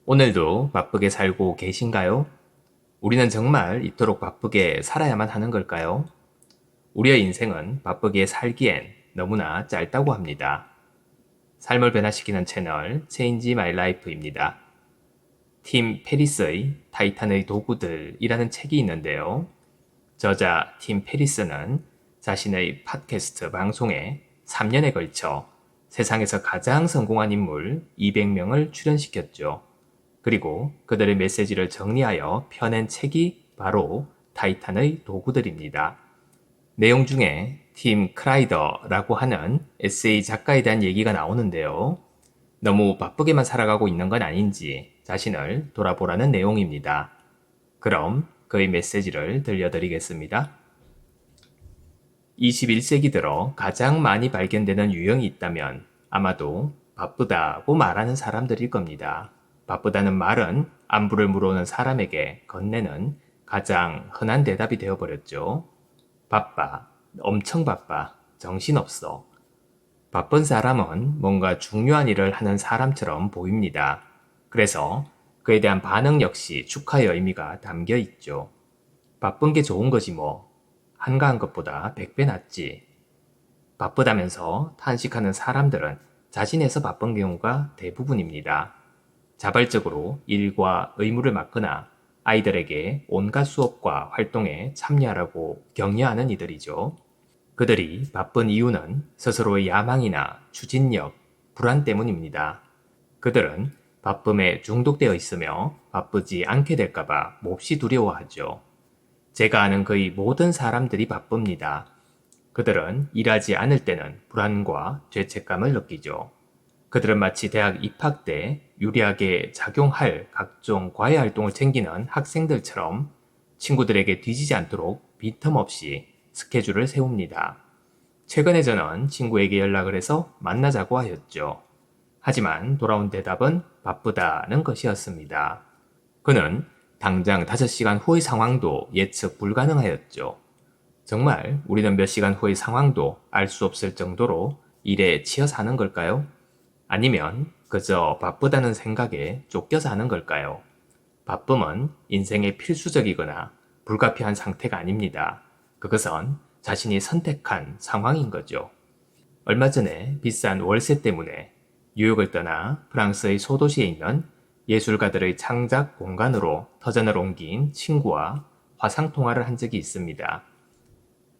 오늘도 바쁘게 살고 계신가요? 우리는 정말 이토록 바쁘게 살아야만 하는 걸까요? 우리의 인생은 바쁘게 살기엔 너무나 짧다고 합니다. 삶을 변화시키는 채널 체인지 마이 라이프입니다. 팀 페리스의 타이탄의 도구들이라는 책이 있는데요. 저자 팀 페리스는 자신의 팟캐스트 방송에 3년에 걸쳐 세상에서 가장 성공한 인물 200명을 출연시켰죠. 그리고 그들의 메시지를 정리하여 펴낸 책이 바로 타이탄의 도구들입니다. 내용 중에 팀 크라이더라고 하는 에세이 작가에 대한 얘기가 나오는데요. 너무 바쁘게만 살아가고 있는 건 아닌지 자신을 돌아보라는 내용입니다. 그럼 그의 메시지를 들려드리겠습니다. 21세기 들어 가장 많이 발견되는 유형이 있다면 아마도 바쁘다고 말하는 사람들일 겁니다. 바쁘다는 말은 안부를 물어오는 사람에게 건네는 가장 흔한 대답이 되어버렸죠. 바빠, 엄청 바빠, 정신없어. 바쁜 사람은 뭔가 중요한 일을 하는 사람처럼 보입니다. 그래서 그에 대한 반응 역시 축하의 의미가 담겨 있죠. 바쁜 게 좋은 거지 뭐. 한가한 것보다 100배 낫지. 바쁘다면서 탄식하는 사람들은 자진해서 바쁜 경우가 대부분입니다. 자발적으로 일과 의무를 맡거나 아이들에게 온갖 수업과 활동에 참여하라고 격려하는 이들이죠. 그들이 바쁜 이유는 스스로의 야망이나 추진력, 불안 때문입니다. 그들은 바쁨에 중독되어 있으며 바쁘지 않게 될까봐 몹시 두려워하죠. 제가 아는 거의 모든 사람들이 바쁩니다. 그들은 일하지 않을 때는 불안과 죄책감을 느끼죠. 그들은 마치 대학 입학 때 유리하게 작용할 각종 과외 활동을 챙기는 학생들처럼 친구들에게 뒤지지 않도록 빈틈없이 스케줄을 세웁니다. 최근에 저는 친구에게 연락을 해서 만나자고 하였죠. 하지만 돌아온 대답은 바쁘다는 것이었습니다. 그는 당장 5시간 후의 상황도 예측 불가능하였죠. 정말 우리는 몇 시간 후의 상황도 알 수 없을 정도로 일에 치여 사는 걸까요? 아니면 그저 바쁘다는 생각에 쫓겨 사는 걸까요? 바쁨은 인생의 필수적이거나 불가피한 상태가 아닙니다. 그것은 자신이 선택한 상황인 거죠. 얼마 전에 비싼 월세 때문에 뉴욕을 떠나 프랑스의 소도시에 있는 예술가들의 창작 공간으로 터전을 옮긴 친구와 화상통화를 한 적이 있습니다.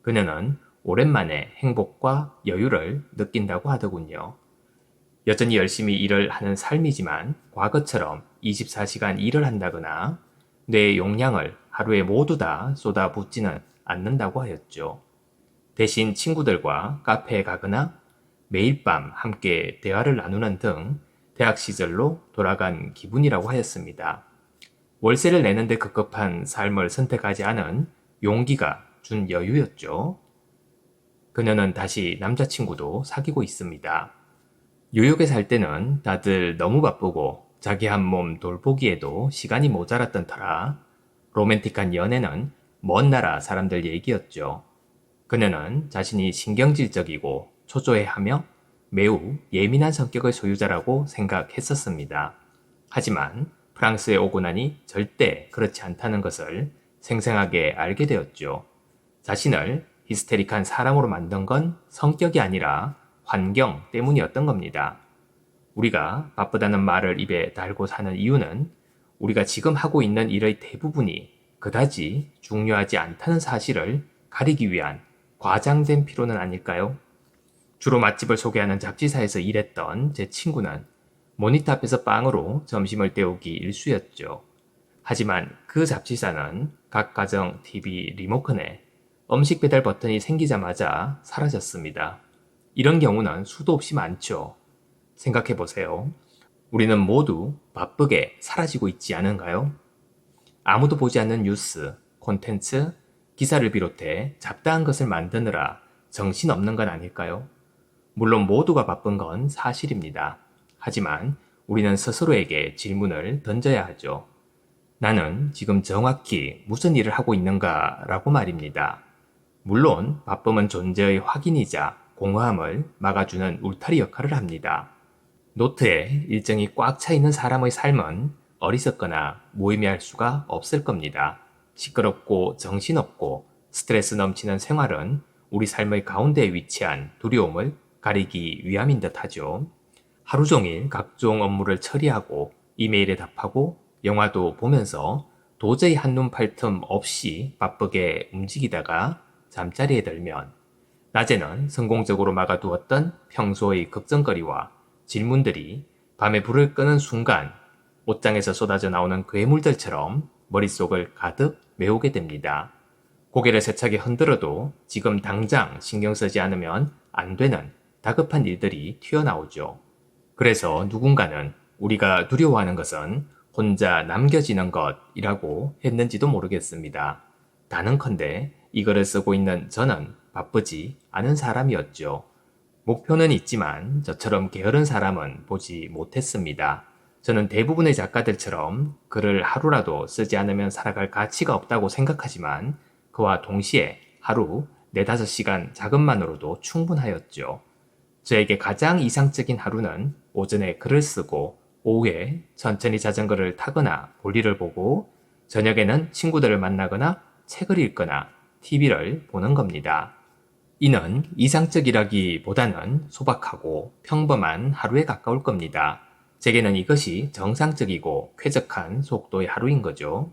그녀는 오랜만에 행복과 여유를 느낀다고 하더군요. 여전히 열심히 일을 하는 삶이지만 과거처럼 24시간 일을 한다거나 뇌의 용량을 하루에 모두 다 쏟아붓지는 않는다고 하였죠. 대신 친구들과 카페에 가거나 매일 밤 함께 대화를 나누는 등 대학 시절로 돌아간 기분이라고 하였습니다. 월세를 내는데 급급한 삶을 선택하지 않은 용기가 준 여유였죠. 그녀는 다시 남자친구도 사귀고 있습니다. 뉴욕에 살 때는 다들 너무 바쁘고 자기 한 몸 돌보기에도 시간이 모자랐던 터라 로맨틱한 연애는 먼 나라 사람들 얘기였죠. 그녀는 자신이 신경질적이고 초조해하며 매우 예민한 성격의 소유자라고 생각했었습니다. 하지만 프랑스에 오고 나니 절대 그렇지 않다는 것을 생생하게 알게 되었죠. 자신을 히스테릭한 사람으로 만든 건 성격이 아니라 환경 때문이었던 겁니다. 우리가 바쁘다는 말을 입에 달고 사는 이유는 우리가 지금 하고 있는 일의 대부분이 그다지 중요하지 않다는 사실을 가리기 위한 과장된 피로는 아닐까요? 주로 맛집을 소개하는 잡지사에서 일했던 제 친구는 모니터 앞에서 빵으로 점심을 때우기 일쑤였죠. 하지만 그 잡지사는 각 가정 TV 리모컨에 음식 배달 버튼이 생기자마자 사라졌습니다. 이런 경우는 수도 없이 많죠. 생각해 보세요. 우리는 모두 바쁘게 사라지고 있지 않은가요? 아무도 보지 않는 뉴스, 콘텐츠, 기사를 비롯해 잡다한 것을 만드느라 정신없는 건 아닐까요? 물론 모두가 바쁜 건 사실입니다. 하지만 우리는 스스로에게 질문을 던져야 하죠. 나는 지금 정확히 무슨 일을 하고 있는가 라고 말입니다. 물론 바쁨은 존재의 확인이자 공허함을 막아주는 울타리 역할을 합니다. 노트에 일정이 꽉 차 있는 사람의 삶은 어리석거나 무의미할 수가 없을 겁니다. 시끄럽고 정신없고 스트레스 넘치는 생활은 우리 삶의 가운데에 위치한 두려움을 가리기 위함인 듯 하죠. 하루 종일 각종 업무를 처리하고 이메일에 답하고 영화도 보면서 도저히 한눈 팔 틈 없이 바쁘게 움직이다가 잠자리에 들면 낮에는 성공적으로 막아두었던 평소의 걱정거리와 질문들이 밤에 불을 끄는 순간 옷장에서 쏟아져 나오는 괴물들처럼 머릿속을 가득 메우게 됩니다. 고개를 세차게 흔들어도 지금 당장 신경 쓰지 않으면 안 되는 다급한 일들이 튀어나오죠. 그래서 누군가는 우리가 두려워하는 것은 혼자 남겨지는 것이라고 했는지도 모르겠습니다. 단언컨대 이 글을 쓰고 있는 저는 바쁘지 않은 사람이었죠. 목표는 있지만 저처럼 게으른 사람은 보지 못했습니다. 저는 대부분의 작가들처럼 글을 하루라도 쓰지 않으면 살아갈 가치가 없다고 생각하지만 그와 동시에 하루 4-5시간 작업만으로도 충분하였죠. 저에게 가장 이상적인 하루는 오전에 글을 쓰고 오후에 천천히 자전거를 타거나 볼일을 보고 저녁에는 친구들을 만나거나 책을 읽거나 TV를 보는 겁니다. 이는 이상적이라기보다는 소박하고 평범한 하루에 가까울 겁니다. 제게는 이것이 정상적이고 쾌적한 속도의 하루인 거죠.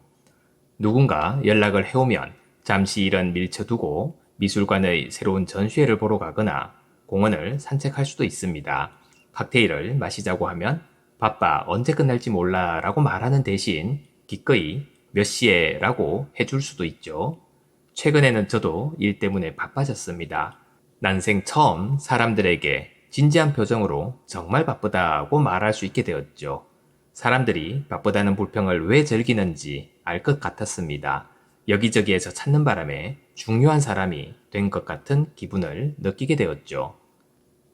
누군가 연락을 해오면 잠시 일은 밀쳐두고 미술관의 새로운 전시회를 보러 가거나 공원을 산책할 수도 있습니다. 칵테일을 마시자고 하면 바빠 언제 끝날지 몰라 라고 말하는 대신 기꺼이 몇 시에 라고 해줄 수도 있죠. 최근에는 저도 일 때문에 바빠졌습니다. 난생 처음 사람들에게 진지한 표정으로 정말 바쁘다고 말할 수 있게 되었죠. 사람들이 바쁘다는 불평을 왜 즐기는지 알 것 같았습니다. 여기저기에서 찾는 바람에 중요한 사람이 된 것 같은 기분을 느끼게 되었죠.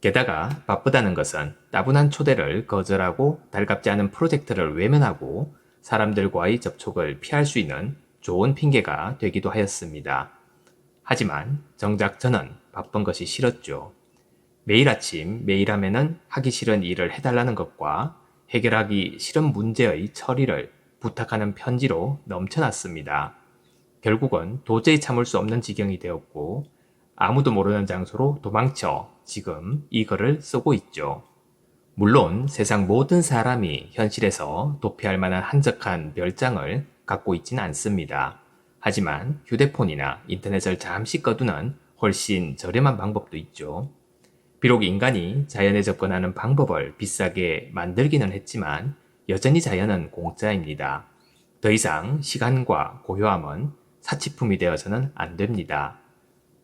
게다가 바쁘다는 것은 따분한 초대를 거절하고 달갑지 않은 프로젝트를 외면하고 사람들과의 접촉을 피할 수 있는 좋은 핑계가 되기도 하였습니다. 하지만 정작 저는 바쁜 것이 싫었죠. 매일 아침 매일 하면은 하기 싫은 일을 해달라는 것과 해결하기 싫은 문제의 처리를 부탁하는 편지로 넘쳐났습니다. 결국은 도저히 참을 수 없는 지경이 되었고 아무도 모르는 장소로 도망쳐 지금 이 글을 쓰고 있죠. 물론 세상 모든 사람이 현실에서 도피할 만한 한적한 별장을 갖고 있지는 않습니다. 하지만 휴대폰이나 인터넷을 잠시 꺼두는 훨씬 저렴한 방법도 있죠. 비록 인간이 자연에 접근하는 방법을 비싸게 만들기는 했지만 여전히 자연은 공짜입니다. 더 이상 시간과 고요함은 사치품이 되어서는 안 됩니다.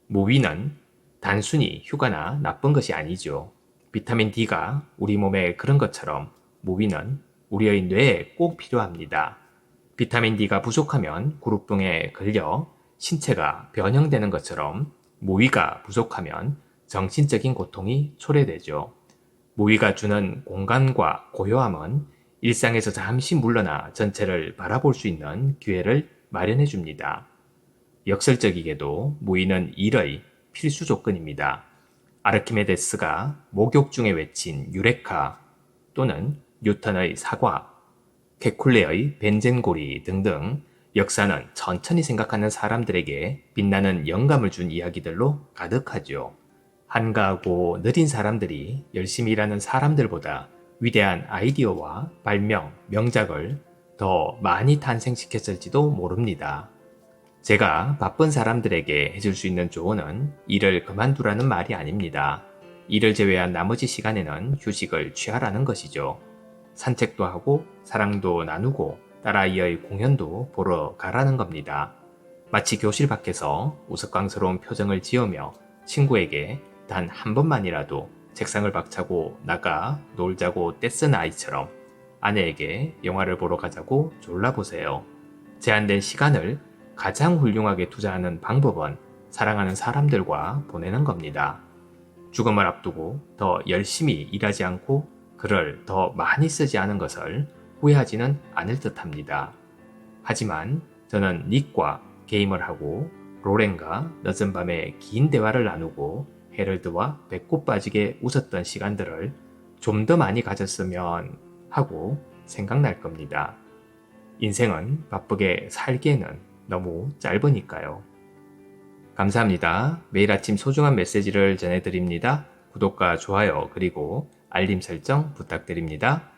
모위는 단순히 휴가나 나쁜 것이 아니죠. 비타민 D가 우리 몸에 그런 것처럼 모위는 우리의 뇌에 꼭 필요합니다. 비타민 D가 부족하면 구루병에 걸려 신체가 변형되는 것처럼 모위가 부족하면 정신적인 고통이 초래되죠. 모위가 주는 공간과 고요함은 일상에서 잠시 물러나 전체를 바라볼 수 있는 기회를 마련해 줍니다. 역설적이게도 모이는 일의 필수 조건입니다. 아르키메데스가 목욕 중에 외친 유레카 또는 뉴턴의 사과, 케쿨레의 벤젠고리 등등 역사는 천천히 생각하는 사람들에게 빛나는 영감을 준 이야기들로 가득하죠. 한가하고 느린 사람들이 열심히 일하는 사람들보다 위대한 아이디어와 발명, 명작을 더 많이 탄생시켰을지도 모릅니다. 제가 바쁜 사람들에게 해줄 수 있는 조언은 일을 그만두라는 말이 아닙니다. 일을 제외한 나머지 시간에는 휴식을 취하라는 것이죠. 산책도 하고 사랑도 나누고 딸아이의 공연도 보러 가라는 겁니다. 마치 교실 밖에서 우스꽝스러운 표정을 지으며 친구에게 단 한 번만이라도 책상을 박차고 나가 놀자고 떼쓴 아이처럼 아내에게 영화를 보러 가자고 졸라보세요. 제한된 시간을 가장 훌륭하게 투자하는 방법은 사랑하는 사람들과 보내는 겁니다. 죽음을 앞두고 더 열심히 일하지 않고 글을 더 많이 쓰지 않은 것을 후회하지는 않을 듯합니다. 하지만 저는 닉과 게임을 하고 로렌과 늦은 밤에 긴 대화를 나누고 헤럴드와 배꼽 빠지게 웃었던 시간들을 좀 더 많이 가졌으면 하고 생각날 겁니다. 인생은 바쁘게 살기에는 너무 짧으니까요. 감사합니다. 매일 아침 소중한 메시지를 전해드립니다. 구독과 좋아요 그리고 알림 설정 부탁드립니다.